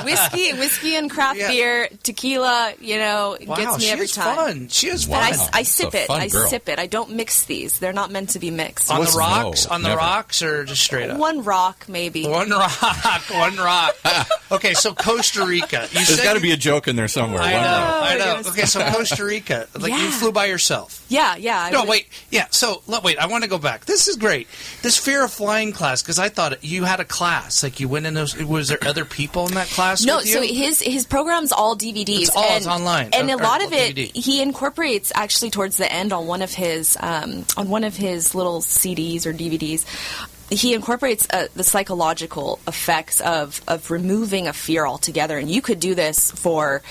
Whiskey and craft beer, tequila. Gets me every time.
Fun. She is fun.
I sip it.
I
sip it. I don't mix these. They're not meant to be mixed.
On the rocks?
No,
on the
never.
rocks, or just straight up?
One rock, maybe.
One rock. Okay, so Costa Rica.
There's got to be a joke in there somewhere.
I know. Okay, so Costa Rica. You flew by yourself.
Yeah.
Wait. Yeah, so, wait, I want to go back. This is great. This fear of flying class, because I thought you had a class. Like, you went in those... Was there other people in that class with you?
So his program's all DVDs.
It's online.
And a lot of it,
DVD.
he incorporates, actually, towards the end on one of his little CDs or DVDs, he incorporates the psychological effects of removing a fear altogether, and you could do this for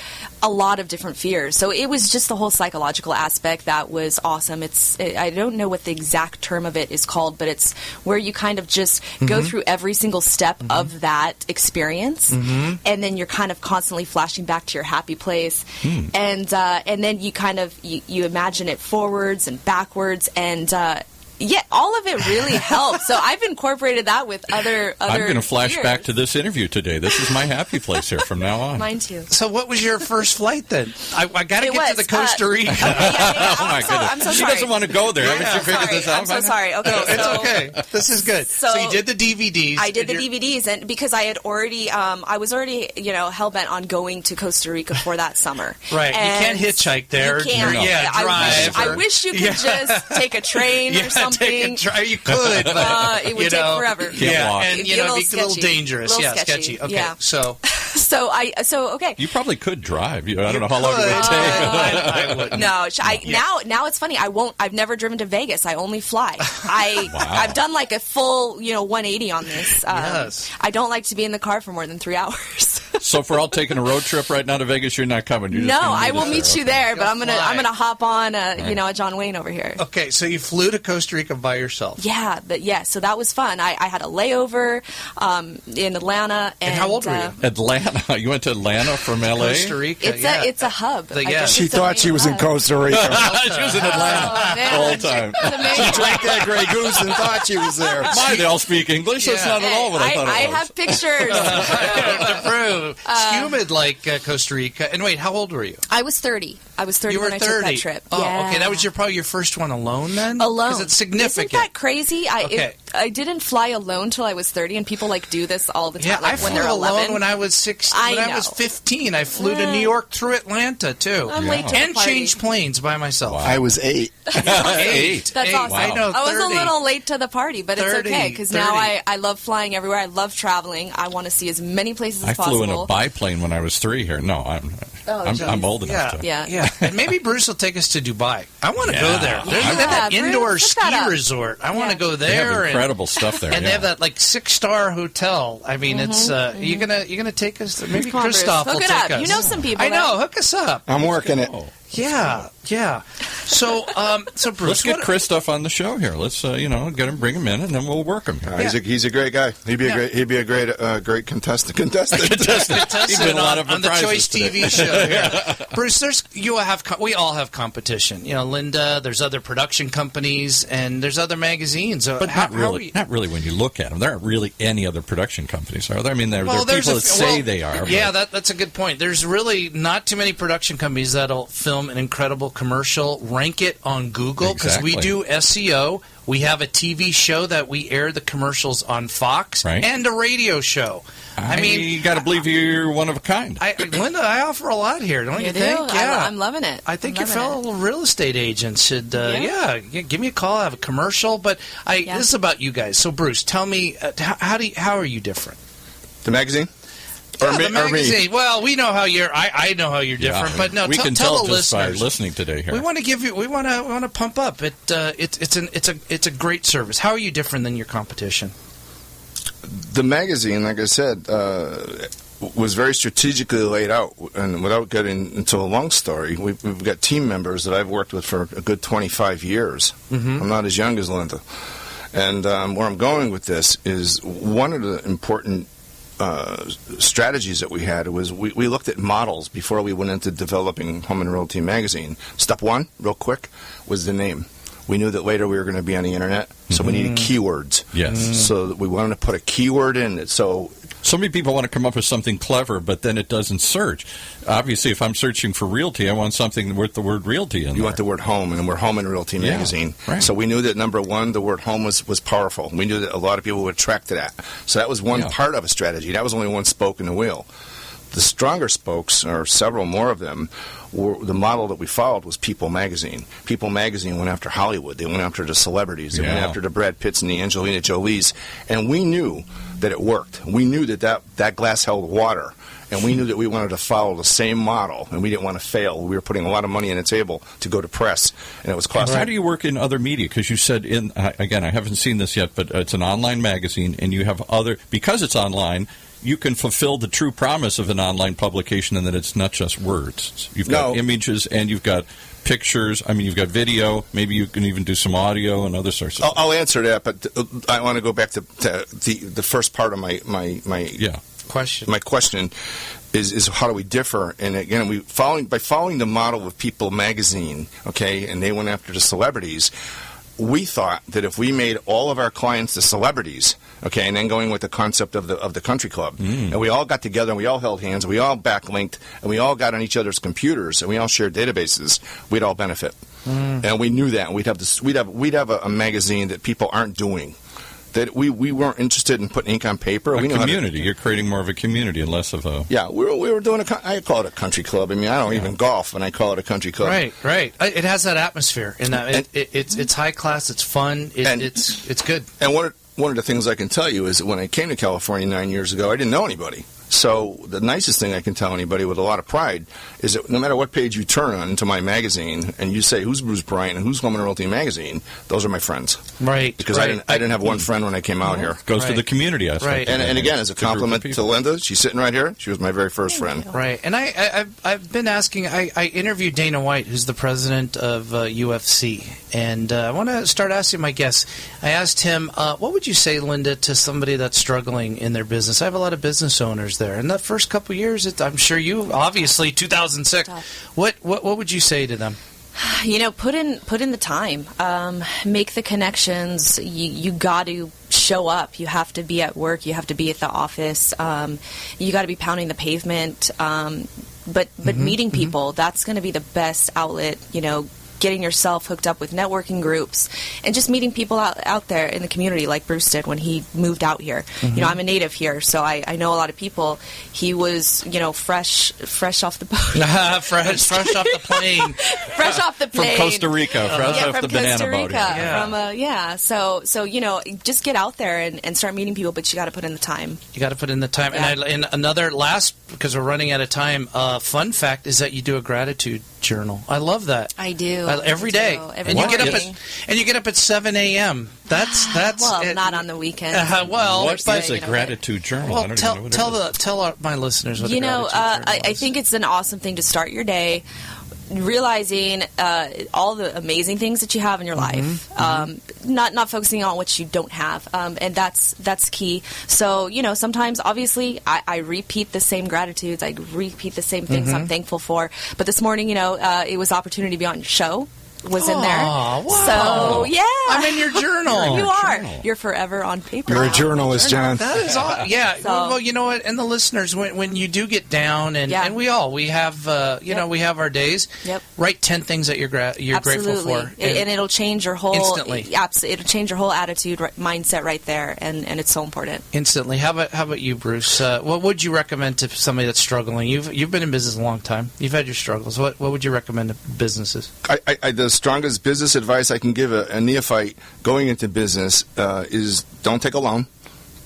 a lot of different fears. So it was just the whole psychological aspect that was awesome. I don't know what the exact term of it is called, but it's where you kind of just go through every single step of that experience, and then you're kind of constantly flashing back to your happy place, and then you kind of you imagine it forwards and backwards, and yeah, all of it really helps. So I've incorporated that with other
I'm going to flash
fears.
back to this interview today. This is my happy place here from now on.
Mine too.
So what was your first flight then? I got to get to the Costa Rica.
Oh my goodness.
I'm so
she
sorry.
doesn't want to go there. Haven't you figured this out?
I'm so sorry. Okay,
No, it's okay. This is good. So you did the DVDs.
I did the DVDs, and because I had already, I was already, hell bent on going to Costa Rica for that summer.
Right.
And
you can't hitchhike there.
You can't.
Drive.
I wish you could just take a train or something.
You could, but
it would take forever.
walk.
And it'd be a little dangerous. Sketchy. Okay,
so okay.
You probably could drive. I don't know how long it would take.
I wouldn't.
No, now it's funny. I've never driven to Vegas. I only fly. I've done like a full 180 on this.
Yes.
I don't like to be in the car for more than 3 hours.
So if we're all taking a road trip right now to Vegas, you're not coming. You're just
I will meet you there, but I'm gonna hop on a John Wayne over here.
Okay, so you flew to Costa Rica by yourself.
Yeah, so that was fun. I had a layover in Atlanta.
And how old were you?
Atlanta. You went to Atlanta from L.A.?
Costa Rica,
It's a hub.
She thought she was in Costa Rica.
She was in Atlanta the whole time.
She drank that Grey Goose and thought she was there.
Why, they all speak English? That's not at all what I thought it was.
I have pictures.
To prove. Humid like Costa Rica. And wait, how old were you?
I was 30. I was 30
You were
when I
30.
took that trip.
Oh,
yeah.
okay. That was probably your first one alone then?
Alone.
Because it's significant.
Isn't that crazy?
Okay.
I didn't fly alone till I was 30, and people do this all the time.
Yeah, I
when
flew
they're 11.
alone when I was 16. When I was 15, I flew to New York through Atlanta too,
I'm late to the
and
party.
changed planes by myself.
Wow.
I was 8.
8.
That's awesome.
I know.
I was
30.
a little late to the party, but
30,
it's okay because now I love flying everywhere. I love traveling. I want to see as many places as
I
possible.
flew in a biplane when I was 3 here. No, I'm old enough to.
Yeah.
And maybe Bruce will take us to Dubai. I want to go there. There's that
Bruce,
indoor
look
ski
that up.
resort. I want to go
They
there.
have incredible stuff there.
And they have that 6-star hotel. I mean, it's you're gonna take us. Maybe
Come on, Bruce.
Christoph will
Hook it
take
up.
us.
You know some people.
I know. Hook us up.
I'm working it.
Yeah. So Bruce,
Let's get Christoph on the show here. Let's get him, bring him in, and then we'll work him.
He's a great guy. He'd be a great contestant.
He's been a lot of
on the Choice
today.
TV show here. Bruce, we all have competition. Linda, there's other production companies, and there's other magazines.
But not really when you look at them. There aren't really any other production companies, are there? I mean, there are people that say they are.
Yeah, that's a good point. There's really not too many production companies that'll film an incredible commercial, rank it on Google, because we do SEO. We have a TV show that we air the commercials on Fox, and a radio show. I mean,
you got to believe you're one of a kind.
Linda, I offer a lot here, don't you think?
Yeah, I'm loving it.
I think your fellow real estate agents should, give me a call. I have a commercial, but this is about you guys. So, Bruce, tell me, how are you different?
The magazine?
The magazine. Well, we know how you're. I know how you're different, but no.
We can tell
the
just by
listeners.
listening today here.
We want to give you. We want to pump up. It's a great service. How are you different than your competition?
The magazine, like I said, was very strategically laid out, and without getting into a long story, we've got team members that I've worked with for a good 25 years. Mm-hmm. I'm not as young as Linda, and where I'm going with this is one of the important strategies that we had was we looked at models before we went into developing Home and Realty Magazine. Step one, real quick, was the name. We knew that later we were going to be on the internet, so we needed keywords. Yes. So that we wanted to put a keyword in it. So
many people want to come up with something clever, but then it doesn't search. Obviously, if I'm searching for realty, I want something with the word realty in there.
You want the word home, and we're Home and Realty Magazine.
Right.
So we knew that, number one, the word home was powerful. We knew that a lot of people would attract to that. So that was one part of a strategy. That was only one spoke in the wheel. The stronger spokes, or several more of them, the model that we followed was People Magazine. People Magazine went after Hollywood. They went after the celebrities. They went after the Brad Pitts and the Angelina Jolies. And we knew that it worked. We knew that glass held water. And we knew that we wanted to follow the same model, and we didn't want to fail. We were putting a lot of money on the table to go to press, and it was costing.
How do you work in other media? Because you said, again, I haven't seen this yet, but it's an online magazine, and you have because it's online, you can fulfill the true promise of an online publication in that it's not just words. You've got images and you've got pictures. I mean, you've got video. Maybe you can even do some audio and other sorts of stuff.
I'll answer that, but I want to go back to the first part of my question. My question is how do we differ? And again, by following the model of People Magazine, and they went after the celebrities. We thought that if we made all of our clients the celebrities, and then going with the concept of the country club, and we all got together and we all held hands, we all backlinked, and we all got on each other's computers and we all shared databases, we'd all benefit. And we knew that. And we'd have a magazine that people aren't doing. That we weren't interested in putting ink on paper.
A community. You're creating more of a community and less of a...
Yeah, we were doing I call it a country club. I mean, I don't even golf, and I call it a country club.
Right. It has that atmosphere. In that it's high class, it's fun, it's good.
And one of the things I can tell you is that when I came to California 9 years ago, I didn't know anybody. So the nicest thing I can tell anybody with a lot of pride is that no matter what page you turn on to my magazine and you say, who's Bruce Bryant and who's Home and Realty Magazine, those are my friends.
Right.
Because I didn't have one friend when I came out here.
Goes to the community aspect.
Right. And again, as a compliment to Linda, she's sitting right here. She was my very first friend.
Right. And I've been asking, I interviewed Dana White, who's the president of UFC, and I want to start asking my guests. I asked him, what would you say, Linda, to somebody that's struggling in their business? I have a lot of business owners there. In the first couple of years, I'm sure you, obviously, 2006, what would you say to them?
Put in the time. Make the connections. You got to show up. You have to be at work. You have to be at the office. You got to be pounding the pavement. but meeting people, that's going to be the best outlet, getting yourself hooked up with networking groups and just meeting people out there in the community like Bruce did when he moved out here. I'm a native here, so I know a lot of people. He was, fresh off the boat.
fresh off the plane.
Fresh off the plane.
From Costa Rica, fresh off the banana boat.
So, just get out there and start meeting people, but you got to put in the time.
You got to put in the time.
Yeah.
And another last, because we're running out of time, fun fact is that you do a gratitude journal. I love that.
I do.
Every day. And you get up at 7 a.m. That's
well, not on the weekends.
What is a gratitude journal?
Well, tell my listeners what a gratitude journal is.
I think it's an awesome thing to start your day, realizing all the amazing things that you have in your life, not focusing on what you don't have, and that's key. So sometimes obviously I repeat the same gratitudes, I repeat the same things I'm thankful for. But this morning, it was opportunity to be on your show. Was in there.
Wow.
So, yeah.
I'm in your journal.
You are. You're forever on paper.
You're a journalist, John.
That is awesome. Yeah.
So,
well, you know what? And the listeners, when you do get down, and we have, we have our days.
Yep.
Write 10 things that you're grateful for.
And it'll change your whole...
Instantly.
It'll change your whole attitude, mindset right there, and it's so important.
Instantly. How about you, Bruce? What would you recommend to somebody that's struggling? You've been in business a long time. You've had your struggles. What would you recommend to businesses?
The strongest business advice I can give a neophyte going into business is don't take a loan,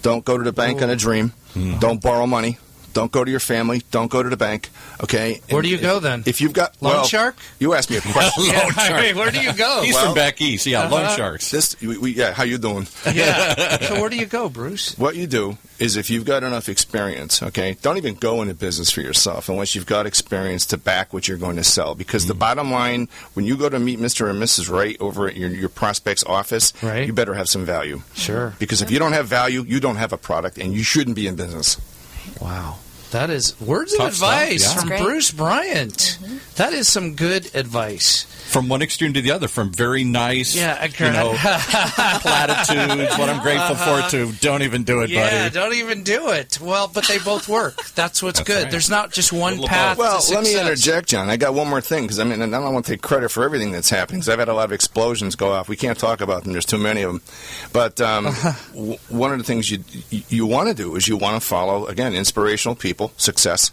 don't go to the bank on a dream, don't borrow money, don't go to your family, don't go to the bank. Okay.
Where do you go then?
If you've got
loan shark,
you asked me a question.
Loan shark. Where do you go?
He's from back east. Yeah, loan sharks.
How you doing?
Yeah. So where do you go, Bruce?
What you do is if you've got enough experience, okay, don't even go into business for yourself unless you've got experience to back what you're going to sell. Because the bottom line, when you go to meet Mr. and Mrs. Wright over at your prospect's office, you better have some value.
Sure.
Because if you don't have value, you don't have a product, and you shouldn't be in business.
Wow. That is words of advice from Bruce Bryant. That is some good advice.
From one extreme to the other, from very nice, platitudes, what I'm grateful for, to don't even do it, buddy.
Yeah, don't even do it. Well, but they both work. That's what's good. Right. There's not just one path to success.
Let me interject, John. I got one more thing, because I don't want to take credit for everything that's happening, because I've had a lot of explosions go off. We can't talk about them. There's too many of them. But one of the things you want to do is you want to follow, again, inspirational people, success,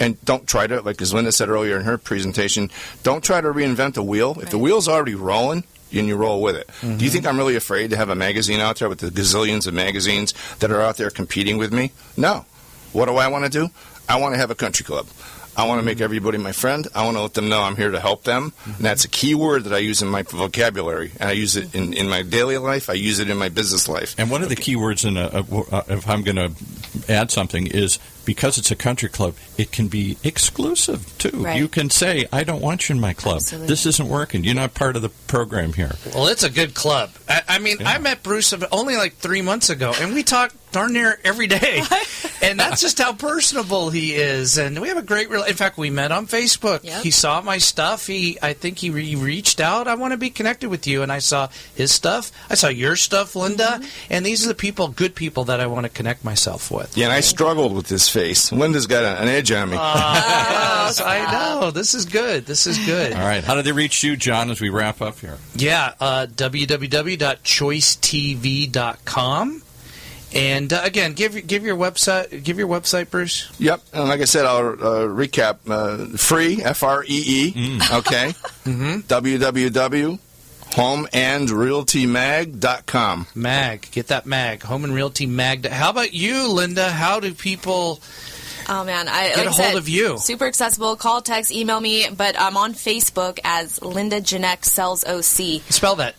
and don't try to, like as Linda said earlier in her presentation, don't try to reinvent the wheel. If the wheel's already rolling, and you roll with it. Do you think I'm really afraid to have a magazine out there with the gazillions of magazines that are out there competing with me? No. What do I want to do? I want to have a country club. I want to make everybody my friend. I want to let them know I'm here to help them. And that's a key word that I use in my vocabulary. And I use it in my daily life. I use it in my business life.
And one of the key words, if I'm going to add something, is because it's a country club, it can be exclusive, too. Right. You can say, I don't want you in my club. Absolutely. This isn't working. You're not part of the program here.
Well, it's a good club. I met Bruce only like 3 months ago, and we talk darn near every day. And that's just how personable he is. And we have a great relationship. In fact, we met on Facebook. Yep. He saw my stuff. I think he reached out. I want to be connected with you. And I saw his stuff. I saw your stuff, Linda. And these are the good people that I want to connect myself with.
Yeah, and I struggled with this face. Linda's got an edge on me.
Yes, I know. This is good. All
right. How do they reach you, John, as we wrap up here?
Yeah, www.choicetv.com. And again, give your website, Bruce.
Yep, and like I said, I'll recap. Free, FREE. Okay. www.homeandrealtymag.com.
Mag, get that mag. Home and Realty Mag. How about you, Linda? How do people?
Oh man,
get a hold of you.
Super accessible. Call, text, email me. But I'm on Facebook as Linda Ginex Sells OC.
Spell that.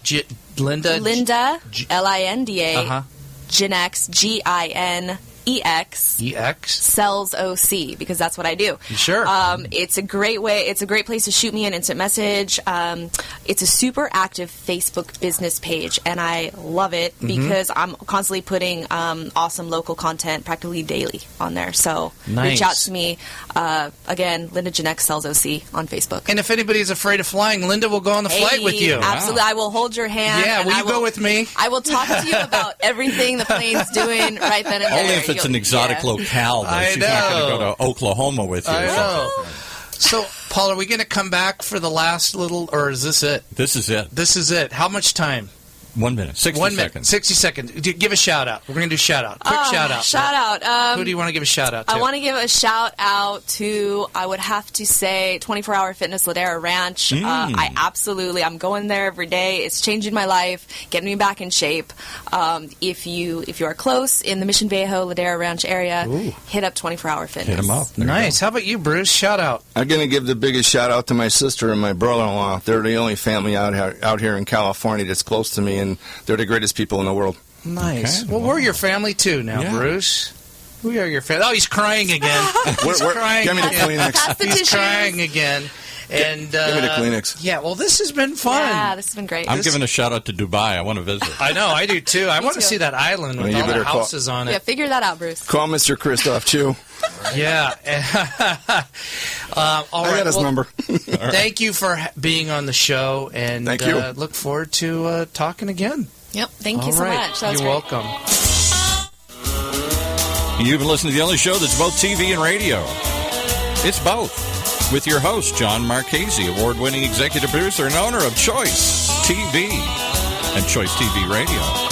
Linda.
Linda. LINDA. Ginex, GINEX, sells OC, because that's what I do.
Sure.
It's a great way. It's a great place to shoot me an instant message. It's a super active Facebook business page, and I love it because I'm constantly putting awesome local content practically daily on there. So reach out to me. Again, Linda Ginex sells OC on Facebook.
And if anybody's afraid of flying, Linda will go on the flight with you.
Absolutely. Wow. I will hold your hand.
Yeah, will you go with me?
I will talk to you about everything the plane's doing right then and there.
Only if it's an exotic locale, though. She's not going to go to Oklahoma with you.
I know. So, Paul, are we going to come back for the last little, or is this it?
This is it.
This is it. How much time?
1 minute. 60
1
seconds.
minute. 60 seconds. Give a shout out. We're going to do shout out. Quick shout out.
Shout out.
Who do you want to give a shout out to?
I want to give a shout out to, I would have to say, 24 Hour Fitness Ladera Ranch. I'm going there every day. It's changing my life, getting me back in shape. If you are close in the Mission Viejo Ladera Ranch area, hit up 24 Hour Fitness.
Hit them up. There
Nice. How about you, Bruce? Shout out.
I'm going to give the biggest shout out to my sister and my brother-in-law. They're the only family out here in California that's close to me, and they're the greatest people in the world.
Nice.
Okay.
Well, we're your family too now,
Yeah.
Bruce. We are your family. Oh, he's crying again. He's
We're-
crying
Give me the
again.
Kleenex.
Pass the
He's
tissues.
crying again. And
Give me the Kleenex.
Yeah, well, this has been fun.
Yeah, this has been great.
I'm giving a shout out to Dubai. I want to visit.
I know, I do too. I want to
too.
see that island with
Well, you
all the
better call-
houses on
Yeah,
it.
figure that out, Bruce.
Call Mr. Christoph, too.
Yeah. All
I
right.
got his
well,
number.
Thank you for being on the show, and
Thank you.
Look forward to talking again.
Yep, thank you
All
so
right.
much. That was
You're
great.
welcome.
You've been listening to the only show that's both TV and radio. It's both. With your host, Jon Marchese, award-winning executive producer and owner of Choice TV and Choice TV Radio.